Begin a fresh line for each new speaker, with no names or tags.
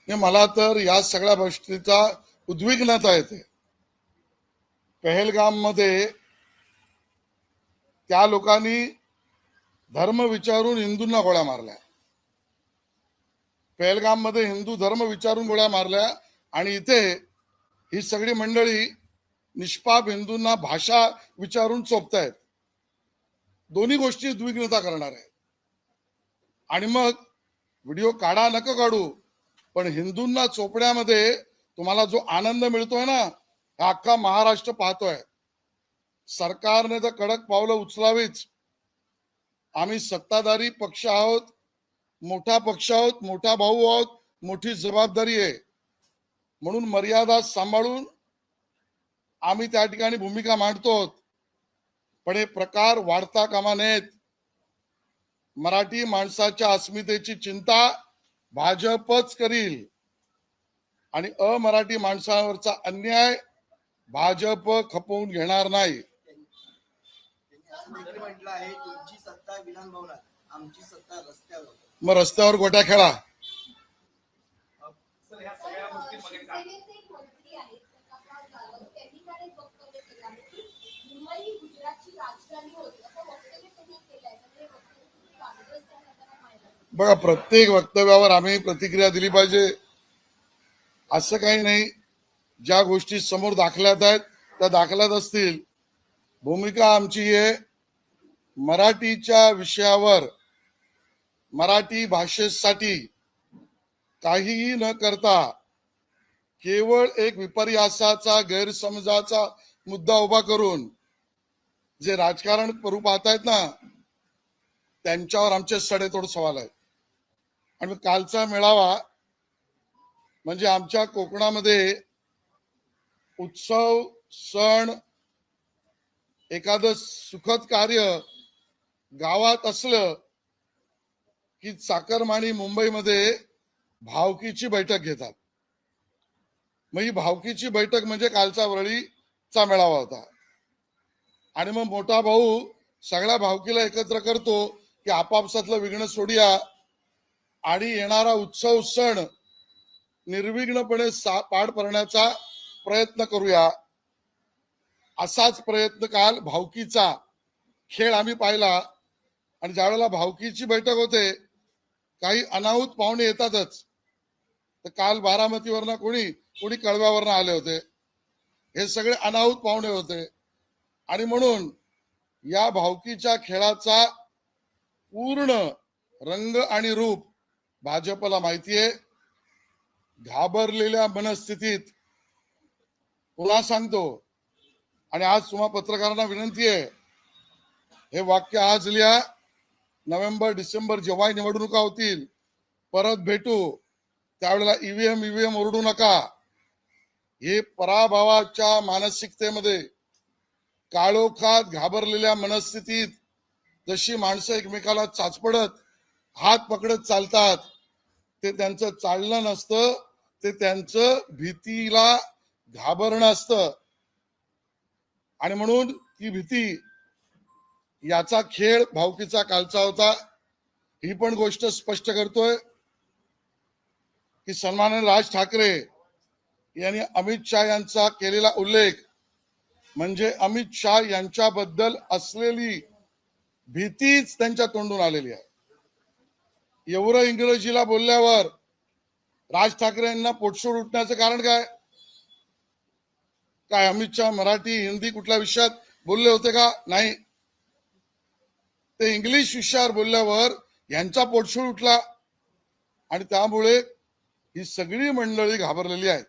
मला तर या सगळ्या गोष्टीचा उद्विग्नता येते. पहलगाम मध्ये त्या लोकांनी धर्म विचारून हिंदूंना गोळ्या मारल्या. पहलगाम मध्ये हिंदू धर्म विचारून गोळ्या मारल्या आणि इथे ही सगळी मंडळी निष्पाप हिंदूंना भाषा विचारून चोपतायत. दोन्ही गोष्टी उद्विग्नता करणार आहेत. आणि मग व्हिडिओ काढा नको काढू, पण हिंदूंना चोपण्यामध्ये तुम्हाला जो आनंद मिळतोय ना, हा अख्खा महाराष्ट्र पाहतोय. सरकारने तर कडक पावलं उचलावीच. आम्ही सत्ताधारी पक्ष आहोत, मोठा पक्ष आहोत, मोठा भाऊ आहोत, मोठी जबाबदारी आहे. म्हणून मर्यादा सांभाळून आम्ही त्या ठिकाणी भूमिका मांडतो. पण हे प्रकार वाढता कामा नयेत. मराठी माणसाच्या अस्मितेची चिंता भाजपच करील आणि अमराठी माणसावरचा अन्याय भाजप खपवून घेणार नाही. मग रस्त्यावर गोट्या खेळा. बघा, प्रत्येक वक्तव्यावर आम्ही प्रतिक्रिया दिली पाहिजे असं काही नाही. ज्या गोष्टी समोर दाखल्यात आहेत त्या दाखल्यात असतील. भूमिका आमची आहे मराठीच्या विषयावर, मराठी भाषेसाठी काहीही न करता केवळ एक विपर्यासाचा गैरसमजाचा मुद्दा उभा करून जे राजकारण करू पाहतायत ना, त्यांच्यावर आमचे सडेतोड सवाल आहेत. आणि कालचा मेळावा म्हणजे आमच्या कोकणामध्ये उत्सव, सण, एखादं सुखद कार्य गावात असलं की चाकरमानी मुंबईमध्ये भावकीची बैठक घेतात. मग ही भावकीची बैठक म्हणजे कालचा वरळीचा मेळावा होता. आणि मग मोठा भाऊ सगळ्या भावकीला एकत्र करतो की आपापसातलं विघ्न सोडूया आणि येणारा उत्सव सण निर्विघ्नपणे पार पाडण्याचा प्रयत्न करूया. असाच प्रयत्न काल भावकीचा खेळ आम्ही पाहिला. आणि ज्यावेळेला भावकीची बैठक होते काही अनाहूत पाहुणे येतातच. तर काल बारामतीवरनं कोणी कळव्यावरनं आले होते. हे सगळे अनाहूत पाहुणे होते. आणि म्हणून या भावकीच्या खेळाचा पूर्ण रंग आणि रूप भाजपला माहिती आहे. घाबरलेल्या मनस्थितीत पुन्हा सांगतो आणि आज तुम्हा पत्रकारांना विनंती आहे, हे वाक्य आज लिहा. नोव्हेंबर डिसेंबर जेव्हा निवडणुका होतील परत भेटू, त्यावेळेला ईव्हीएम ओरडू नका. हे पराभवाच्या मानसिकतेमध्ये, काळोखात घाबरलेल्या मनस्थितीत जशी माणसं एकमेकाला चाचपडत हात पकडत चालतात, ते त्यांचं चालणं नसतं, ते त्यांचं भीतीला घाबरणं असतं. आणि म्हणून ती भीती, याचा खेळ भावकीचा कालचा होता. ही पण गोष्ट स्पष्ट करतोय की सन्माननीय राज ठाकरे यांनी अमित शाह यांचा केलेला उल्लेख म्हणजे अमित शाह यांच्याबद्दल असलेली भीतीच त्यांच्या तोंडून आलेली आहे. एवढं इंग्रजीला बोलल्यावर राज ठाकरे यांना पोटशोड उठण्याचं कारण काय? काय अमित शाह मराठी हिंदी कुठल्या विषयात बोलले होते का? नाही. ते इंग्लिश विषयावर बोलल्यावर यांचा पोटशोड उठला आणि त्यामुळे ही सगळी मंडळी घाबरलेली आहे.